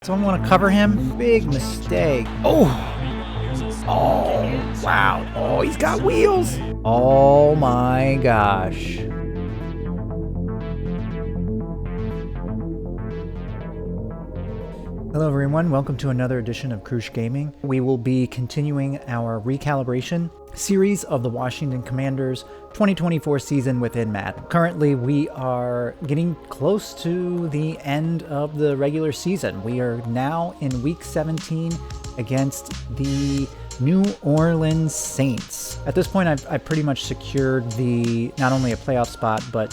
Someone want to cover him? Big mistake. Oh, wow. Oh, he's got wheels. Oh my gosh. Hello everyone, welcome to another edition of Krush Gaming. We will be continuing our recalibration series of the Washington Commanders 2024 season within Madden. Currently, we are getting close to the end of the regular season. We are now in week 17 against the New Orleans Saints. At this point, I've pretty much secured not only a playoff spot, but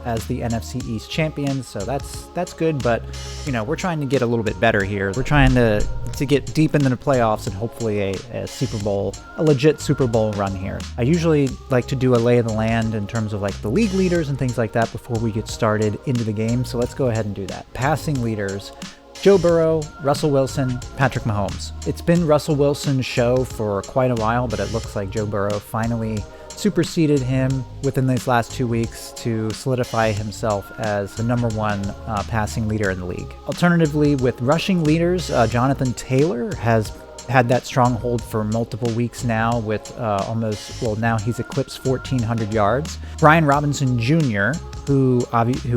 as the NFC East champions. So that's good. But we're trying to get a little bit better here. We're trying to get deep into the playoffs and hopefully a Super Bowl, a legit Super Bowl run here. I usually like to do a lay of the land in terms of like the league leaders and things like that before we get started into the game. So let's go ahead and do that. Passing leaders: Joe Burrow, Russell Wilson, Patrick Mahomes. It's been Russell Wilson's show for quite a while, but it looks like Joe Burrow finally superseded him within these last 2 weeks to solidify himself as the number one passing leader in the league. Alternatively, with rushing leaders, Jonathan Taylor has had that stronghold for multiple weeks now with now he's eclipsed 1,400 yards. Brian Robinson Jr., who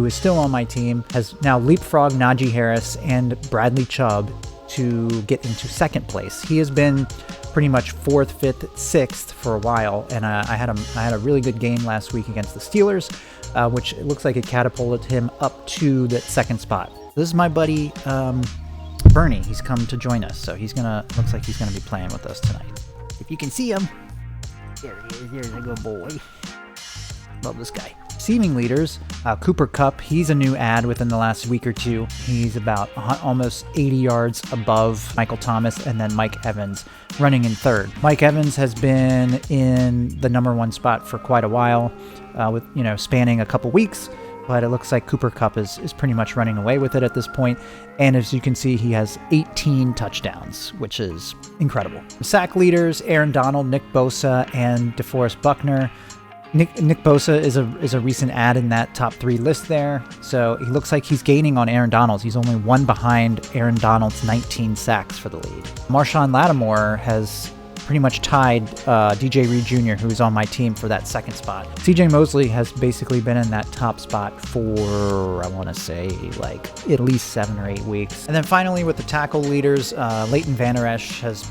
is still on my team, has now leapfrogged Najee Harris and Bradley Chubb to get into second place. He has been pretty much 4th, 5th, 6th for a while, and I had a really good game last week against the Steelers, which it looks like it catapulted him up to that second spot. This is my buddy Bernie. He's come to join us, so looks like he's gonna be playing with us tonight. If you can see him, there he is. There's a good boy. Love this guy. Receiving leaders, Cooper Kupp, he's a new add within the last week or two. He's about almost 80 yards above Michael Thomas, and then Mike Evans running in third. Mike Evans has been in the number one spot for quite a while, with spanning a couple weeks, but it looks like Cooper Kupp is pretty much running away with it at this point. And as you can see, he has 18 touchdowns, which is incredible. Sack leaders: Aaron Donald, Nick Bosa, and DeForest Buckner. Nick Bosa is a recent add in that top 3 list there, so he looks like he's gaining on Aaron Donald. He's only one behind Aaron Donald's 19 sacks for the lead. Marshawn Lattimore has pretty much tied DJ Reed Jr., who's on my team, for that second spot. CJ Mosley has basically been in that top spot for, I want to say, like at least 7 or 8 weeks. And then finally, with the tackle leaders, Leighton Vander Esch has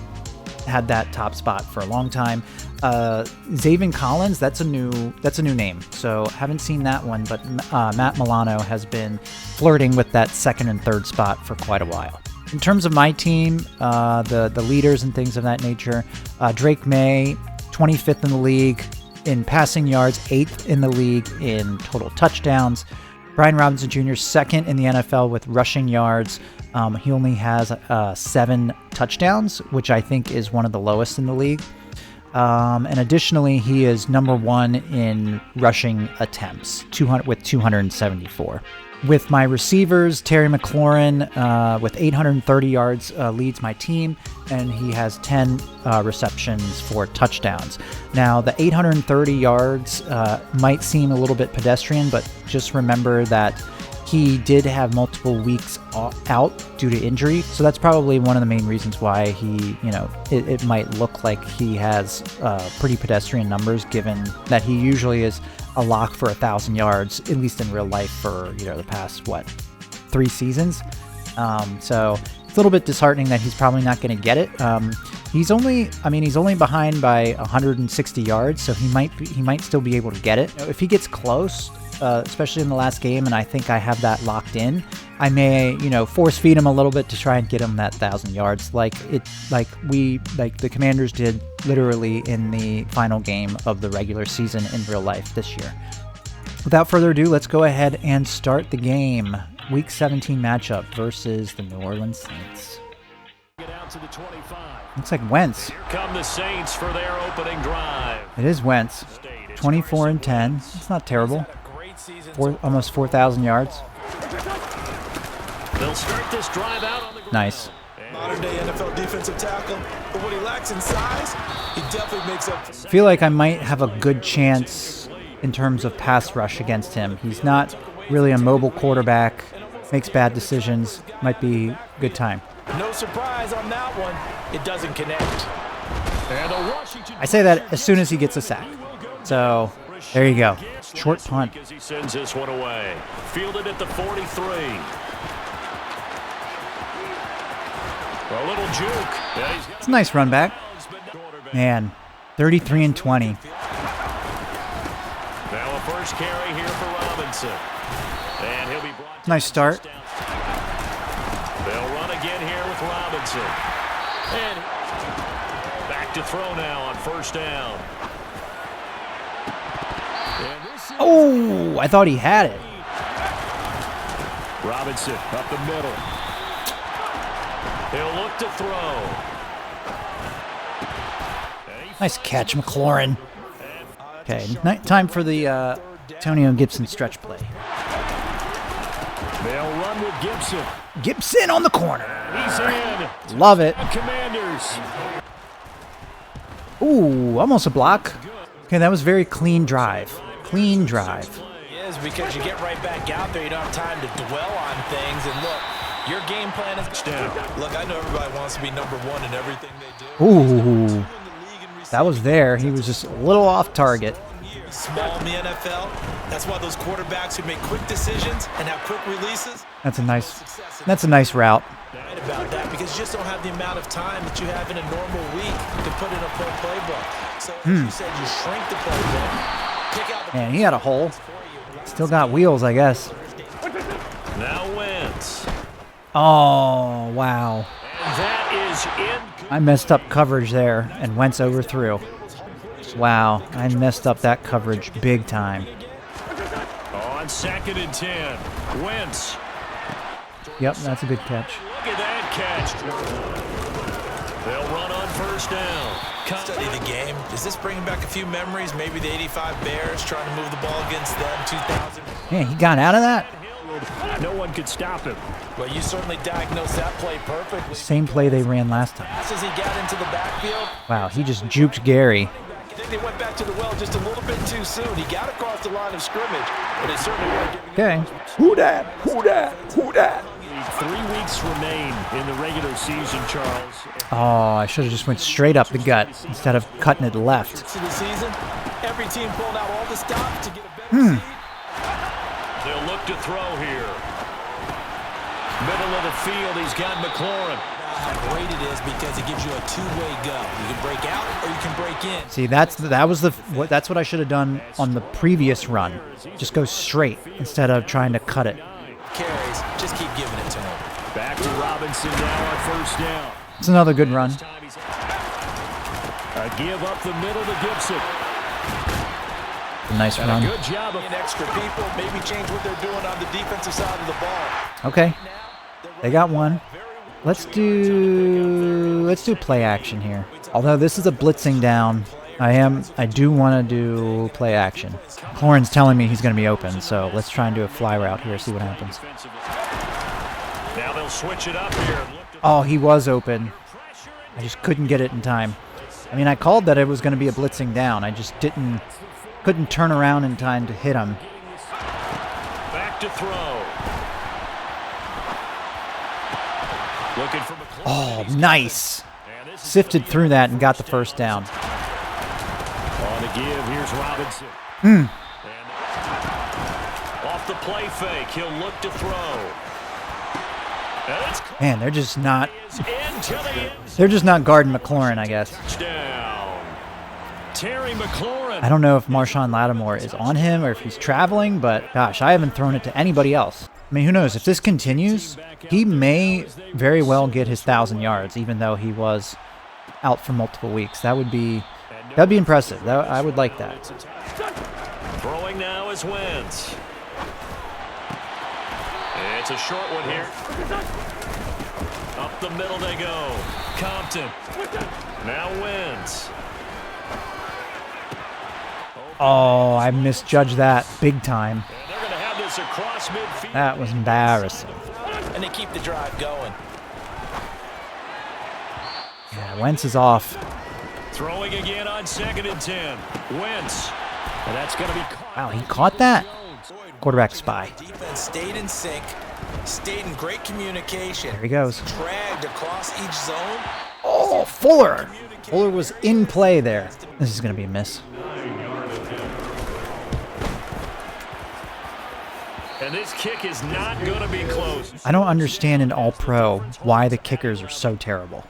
had that top spot for a long time. Zaven Collins, that's a new name, so haven't seen that one, but Matt Milano has been flirting with that second and third spot for quite a while. In terms of my team, the leaders and things of that nature, Drake May, 25th in the league in passing yards, 8th in the league in total touchdowns. Brian Robinson Jr., 2nd in the NFL with rushing yards. He only has 7 touchdowns, which I think is one of the lowest in the league. And additionally, he is number 1 in rushing attempts, with 274. With my receivers, Terry McLaurin with 830 yards leads my team, and he has 10 receptions for touchdowns. Now, the 830 yards might seem a little bit pedestrian, but just remember that he did have multiple weeks out due to injury, so that's probably one of the main reasons why it might look like he has pretty pedestrian numbers, given that he usually is a lock for 1,000 yards, at least in real life, for the past 3 seasons. So it's a little bit disheartening that he's probably not going to get it. He's only behind by 160 yards, so he might still be able to get it. If he gets close, especially in the last game, and I think I have that locked in, I may, force feed him a little bit to try and get him that 1,000 yards, like the Commanders did literally in the final game of the regular season in real life this year. Without further ado, let's go ahead and start the game. Week 17 matchup versus the New Orleans Saints. Looks like Wentz. Here come the Saints for their opening drive. It is Wentz. 24-10. It's not terrible. Almost 4,000 yards. They'll start this drive out on the ground. Nice. Modern day NFL defensive tackle, but what he lacks in size, he definitely makes up. I feel like I might have a good chance in terms of pass rush against him. He's not really a mobile quarterback. makes bad decisions. Might be a good time. No surprise on that one. It doesn't connect. And a Washington. I say that as soon as he gets a sack. So there you go. Short punt. He sends this one away. Fielded at the 43. A little juke. Yeah, It's a nice run back. Man, 33 and 20. now a first carry here for Robinson. And he'll be brought to Nice start. They'll run again here with Robinson. And back to throw now on first down. Oh, I thought he had it. Robinson up the middle. He'll look to throw. Nice catch, McLaurin. Okay, time for the Antonio Gibson stretch play. They'll run with Gibson. Gibson on the corner. He's in. Love it. Commanders. Ooh, almost a block. Okay, that was very clean drive. Clean drive. Is because you get right back out there. You don't have time to dwell on things. And look, your game plan is down. Look, I know everybody wants to be number one in everything they do. Ooh, that was there. He was just a little off target. Small in the NFL. That's why those quarterbacks who make quick decisions and have quick releases. That's a nice route. Right about that, because you just don't have the amount of time that you have in a normal week to put in a full playbook. So as you said, you shrink the playbook. Pick out the Man, he had a hole. Still got wheels, I guess. Now Wentz. Oh, wow. And that is in. I messed up coverage there and Wentz overthrew. Wow, I messed up that coverage big time. On 2nd and 10. Wentz. Yep, that's a good catch. Look at that catch. They'll run on first down. study the game. Is this bringing back a few memories? Maybe the 85 Bears trying to move the ball against them, 2000. Man, he got out of that? No one could stop him. Well, you certainly diagnosed that play perfectly. Same play they ran last time. As he got into the backfield. Wow, he just juked Gary. I think they went back to the well just a little bit too soon. He got across the line of scrimmage, but they certainly weren't giving Okay. Who dat? Who dat? Who dat? 3 weeks remain in the regular season, Charles. Oh, I should have just went straight up the gut instead of cutting it left. to the season. Every team pulling out all the stops to get a better seed. They'll look to throw here. Middle of the field, he's got McLaurin. How great it is because it gives you a two-way go. You can break out or you can break in. See, that's what I should have done on the previous run. Just go straight instead of trying to cut it. Carries, just keep giving it to him. Back to Robinson now on first down. It's another good run. A give up the middle to Gibson. A nice And run. a good job of Extra people, maybe change what they're doing on the defensive side of the ball. Okay, they got one. Let's do play action here. Although this is a blitzing down, I do want to do play action. McLaurin's telling me he's going to be open, so let's try and do a fly route here, see what happens. Now they'll switch it up here. Oh, he was open. I just couldn't get it in time. I mean, I called that it was going to be a blitzing down. I just couldn't turn around in time to hit him. Back to throw. Looking for McLaurin. Oh, nice. Sifted through that and got the first down. On a give, here's Robinson. And off the play fake, he'll look to throw. And it's Man, they're just not into the end they're just not guarding McLaurin, I guess. down. Terry McLaurin. I don't know if Marshawn Lattimore is on him or if he's traveling, but gosh, I haven't thrown it to anybody else. I mean, who knows? If this continues, he may very well get his 1,000 yards, even though he was out for multiple weeks. That'd be impressive. I would like that. Throwing now is Wentz. It's a short one here. Up the middle they go. Compton. Now Wentz. Oh, I misjudged that big time. And they're going to have this across midfield. That was embarrassing. And they keep the drive going. Yeah, Wentz is off. Throwing again on 2nd and 10. Wentz. And that's going to be caught. Wow, he caught that? Quarterback spy. Defense stayed in sync. Stayed in great communication. There he goes. Dragged across each zone. Oh, Fuller! Fuller was in play there. This is going to be a miss. And this kick is not going to be close. I don't understand in All-Pro why the kickers are so terrible.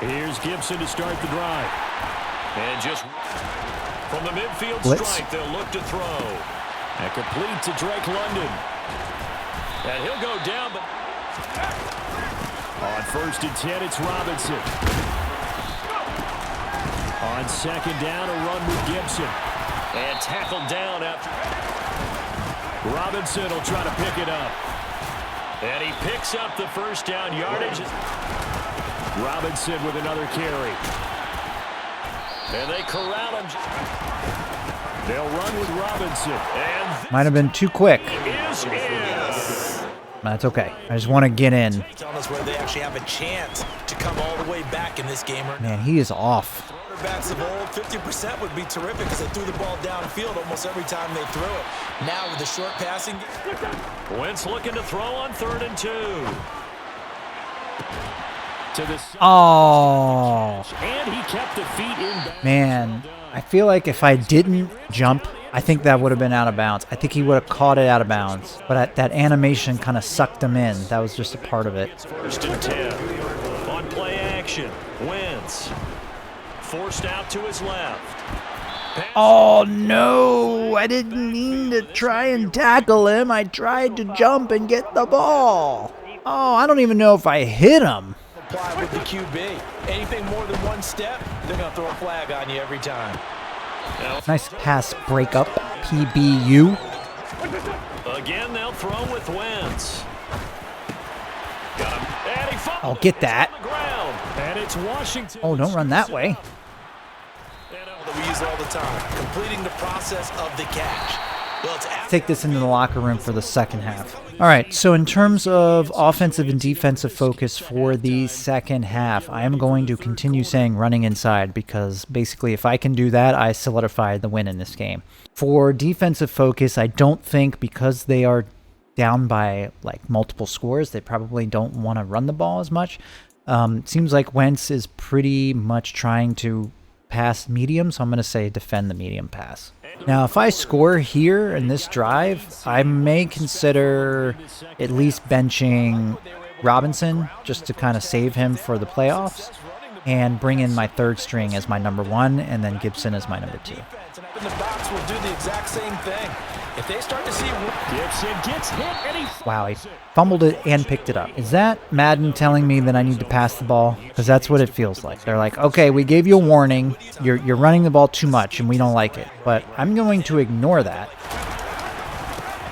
Here's Gibson to start the drive. And just from the midfield Blitz. strike, they'll look to throw. And complete to Drake London. And he'll go down, but on 1st and 10, it's Robinson. On 2nd down, a run with Gibson. And tackled down after. Robinson will try to pick it up. And he picks up the 1st down yardage. Robinson with another carry. And they corral him. They'll run with Robinson. And Might have been too quick. is in. That's okay. I just want to get in. Telling us where they actually have a chance to come all the way back in this game. Man, he is off. Quarterbacks of old, 50% would be terrific because they threw the ball downfield almost every time they threw it. Now with the short passing. Wentz looking to throw on 3rd and 2. To the Oh, and he kept the feet in. man. I feel like if I didn't jump, I think that would have been out of bounds. I think he would have caught it out of bounds. But that animation kind of sucked him in. That was just a part of it. 1st and 10. On play action, Wentz. Forced out to his left. Pass. Oh, no. I didn't mean to try and tackle him. I tried to jump and get the ball. Oh, I don't even know if I hit him. Apply with the QB. Anything more than one step, they're going to throw a flag on you every time. Nice pass breakup, PBU. Again, they'll throw with Wentz. Got him. And he fumbled. I'll get that. On the ground. And it's Washington. Oh, don't run that way. That we use all the time. Completing the process of the catch. Well, it's Take this into the locker room for the second half. All right, so in terms of offensive and defensive focus for the second half, I am going to continue saying running inside because basically if I can do that, I solidify the win in this game. For defensive focus, I don't think because they are down by like multiple scores, they probably don't want to run the ball as much. Seems like Wentz is pretty much trying to pass medium, so I'm going to say defend the medium pass. Now, if I score here in this drive, I may consider at least benching Robinson just to kind of save him for the playoffs and bring in my 3rd string as my number 1 and then Gibson as my number 2. in the box will do the exact same thing. If they start to see Gibson gets hit and he Wow, he fumbled it and picked it up. Is that Madden telling me that I need to pass the ball? Because that's what it feels like. They're like, okay, we gave you a warning. You're running the ball too much, and we don't like it. But I'm going to ignore that.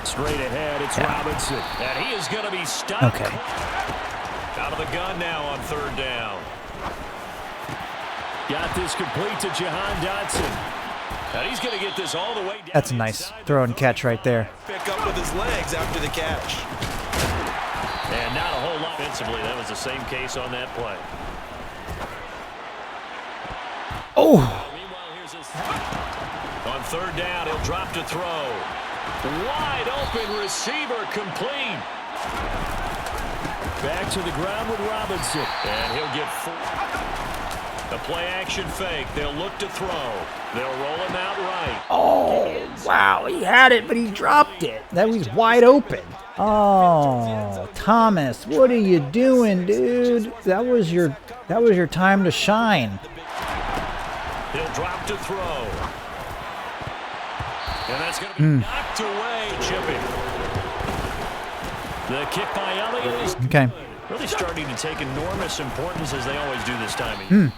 straight ahead, it's Robinson. And he is going to be stuck. Okay. Out of the gun now on 3rd down. Got this complete to Jahan Dotson. And he's going to get this all the way down. That's a nice throw and catch right there. pick up with his legs after the catch. And not a whole lot offensively. That was the same case on that play. Oh! Meanwhile, here's his on 3rd down, he'll drop to throw. Wide open receiver complete. Back to the ground with Robinson. And he'll get 4. The play action fake. They'll look to throw. They'll roll him out right. Oh, wow. He had it, but he dropped it. That was wide open. Oh, Thomas, what are you doing, dude? That was your time to shine. He'll drop to throw. And that's going to be knocked away. Chipping. The kick by Elliott is Okay. really starting to take enormous importance as they always do this time of year.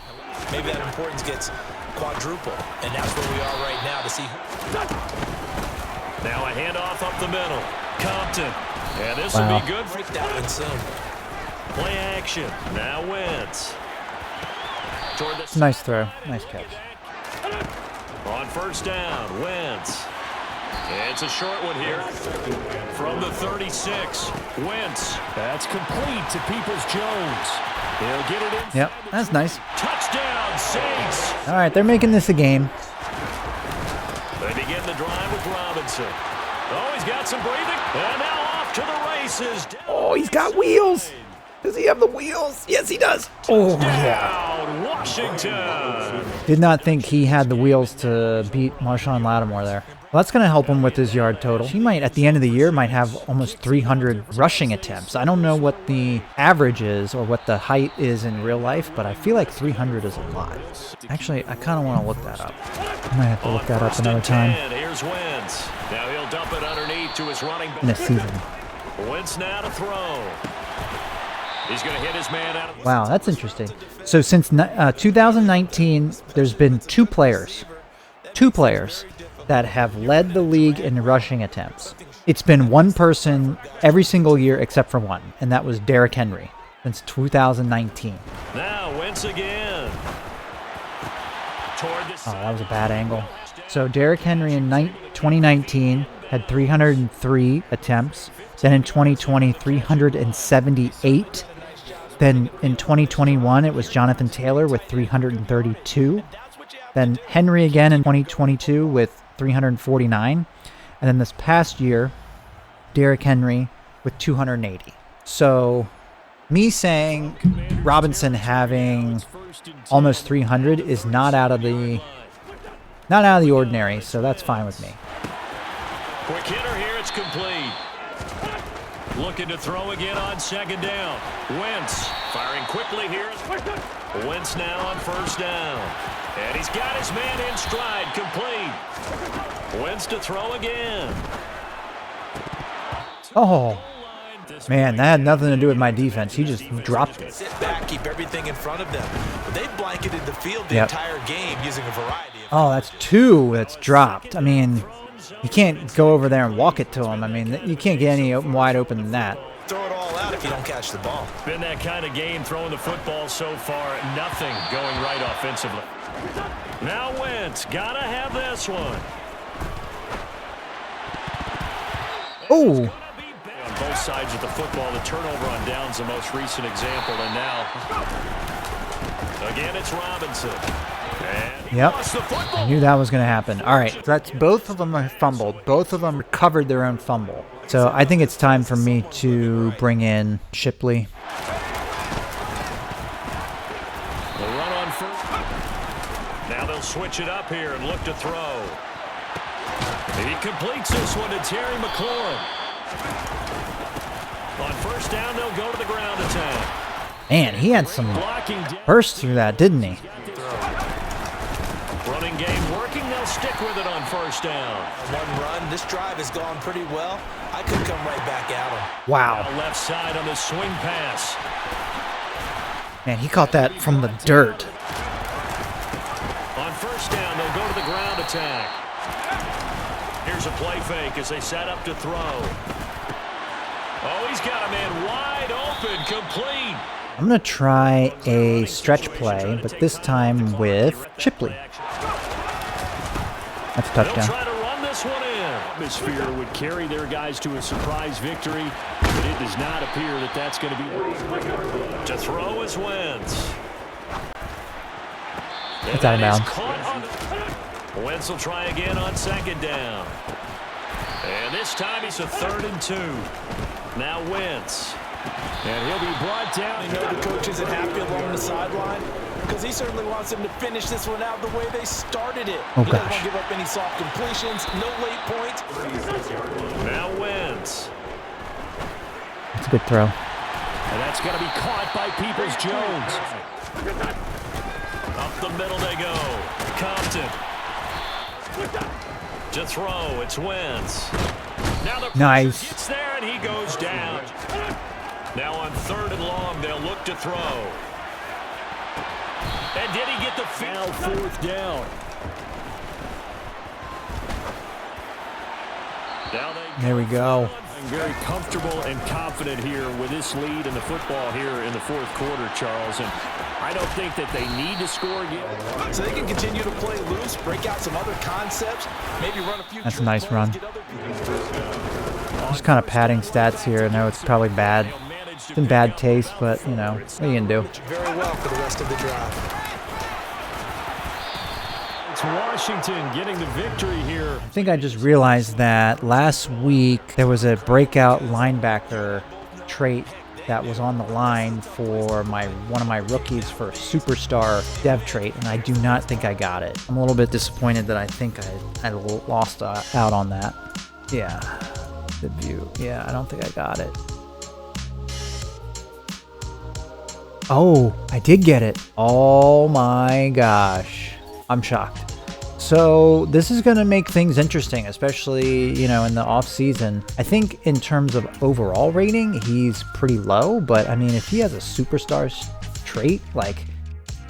Maybe that importance gets quadruple, and that's where we are right now to see. Now a handoff up the middle. Compton. And this will Wow. be good for Break that one soon. play action. Now Wentz. Toward the Nice throw. Nice catch. on 1st down, Wentz. It's a short one here from the 36. Wentz. That's complete to Peoples-Jones. He'll get it in. Yep, that's nice. Touchdown, Saints. All right, they're making this a game. They begin the drive with Robinson. Oh, he's got some breathing. And now off to the races. Oh, he's got wheels. Does he have the wheels? Yes, he does. Oh, yeah. Down, Washington. Did not think he had the wheels to beat Marshawn Lattimore there. Well, that's going to help him with his yard total. He might, at the end of the year, might have almost 300 rushing attempts. I don't know what the average is or what the height is in real life, but I feel like 300 is a lot. Actually, I kind of want to look that up. I might have to look that up another time. Here's Wentz. Now he'll dump it underneath to his running back. In a season. Wentz now to throw. He's going to hit his man out of. Wow, that's interesting. So since 2019, there's been two players that have led the league in rushing attempts. It's been one person every single year except for one, and that was Derrick Henry since 2019. Now Wentz again. Oh, that was a bad angle. So Derrick Henry in 2019 had 303 attempts. Then in 2020, 378. Then in 2021, it was Jonathan Taylor with 332. Then Henry again in 2022 with 349. And then this past year, Derrick Henry with 280. So me saying Robinson having almost 300 is not out of the ordinary, so that's fine with me. Quick hitter here, it's complete. Looking to throw again on second down. Wentz firing quickly here. Wentz now on first down. And he's got his man in stride, complete. Wentz to throw again. Oh, man, that had nothing to do with my defense. He just dropped it. Sit back, keep everything in front of them. They blanketed the field the entire game using a variety of. Oh, that's two that's dropped. I mean, you can't go over there and walk it to him. I mean, you can't get any wide open than that. Throw it all out if you don't catch the ball. Been that kind of game throwing the football so far. Nothing going right offensively. Now Wentz, gotta have this one. Oh. On both sides of the football, the turnover on downs the most recent example, and now again it's Robinson. Yep, I knew that was going to happen. All right, so that's both of them have fumbled. Both of them recovered their own fumble. So I think it's time for me to bring in Shipley. The run on first. Now they'll switch it up here and look to throw. He completes this one to Terry McLaurin. On first down, they'll go to the ground attack. Man, he had some burst through that, didn't he? Running game working. They'll stick with it on first down. One run. This drive has gone pretty well. I could come right back at him. Wow. Now left side on the swing pass. Man, he caught that from the dirt. On first down, they'll go to the ground attack. Here's a play fake as they set up to throw. Oh, he's got a man wide open, complete. I'm going to try a stretch play, but this time with Shipley. That's a touchdown. They'll try to run this one in. Atmosphere would carry their guys to a surprise victory, but it does not appear that that's going to be. To throw is Wentz. It's out of bounds. Wentz will try again on second down. And this time he's a 3rd and 2. Now Wentz. And he'll be brought down. You know the coach isn't happy along the sideline because he certainly wants them to finish this one out the way they started it. Oh, he gosh. doesn't want to give up any soft completions, no late points. Now Wentz. It's a good throw. And that's going to be caught by Peoples-Jones. Up the middle they go. Compton. To throw, it's Wentz. Now the Nice. gets there and he goes down. Now on 3rd and long, they'll look to throw. And did he get the foul 4th down? There we go. I'm very comfortable and confident here with this lead in the football here in the 4th quarter, Charles. And I don't think that they need to score again. So they can continue to play loose, break out some other concepts, maybe run a few. That's a nice run. Just kind of padding stats here. I know it's probably bad. It's in bad taste, but, you know, what are you going to do? Very well for the rest of the drive. It's Washington getting the victory here. I think I just realized that last week there was a breakout linebacker trait that was on the line for one of my rookies for superstar dev trait, and I do not think I got it. I'm a little bit disappointed that I think I lost out on that. Yeah, the view. Yeah, I don't think I got it. Oh, I did get it. Oh my gosh. I'm shocked. So this is going to make things interesting, especially, you know, in the off season. I think in terms of overall rating, he's pretty low, but I mean, if he has a superstar trait, like,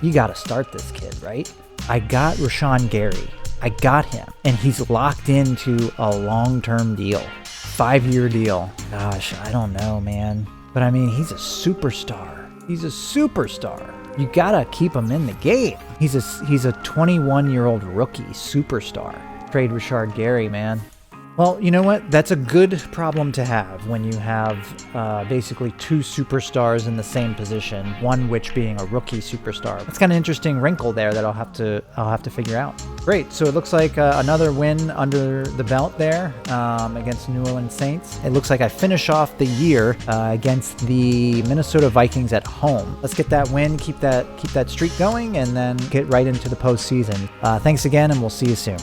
you got to start this kid, right? I got Rashawn Gary. I got him, and he's locked into a long-term deal, 5-year deal. Gosh, I don't know, man. But I mean, he's a superstar. He's a superstar. You gotta keep him in the game. He's a 21-year-old rookie superstar. Trade Rashard Gary, man. Well, you know what? That's a good problem to have when you have basically 2 superstars in the same position, one which being a rookie superstar. That's kind of interesting wrinkle there that I'll have to figure out. Great. So it looks like another win under the belt there against New Orleans Saints. It looks like I finish off the year against the Minnesota Vikings at home. Let's get that win, keep that streak going, and then get right into the postseason. Thanks again, and we'll see you soon.